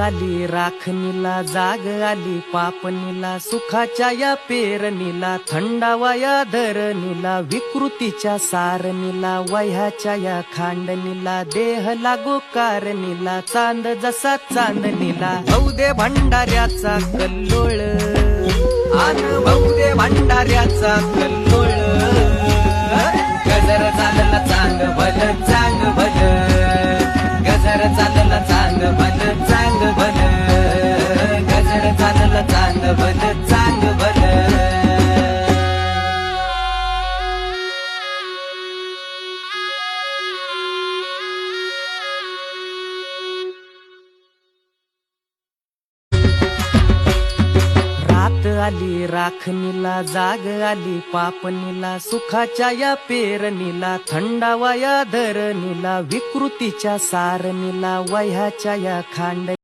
आली राखणीला, जाग आली पापणीला, सुखाच्या या पेरणीला, थंडावा या धरणीला, विकृतीच्या सारणीला, वह्याच्या या खांडणीला, देह लागो कारणीला, चांद जसा चांदणीला, भाऊ दे भंडाऱ्याचा कल्लोळ, आन भाऊ दे भंडाऱ्याचा कल्लोळ, गजर चालला चांग भल चांग भल, गजर चालला चांग भल चांग भल, गजर चालला चांग भल चांग भल. रात आली राखणीला, जाग आली पापणीला, सुखाच्या या पेरणीला, थंडावा या धरणीला, विकृतीच्या सारणीला, वह्याच्या या खांड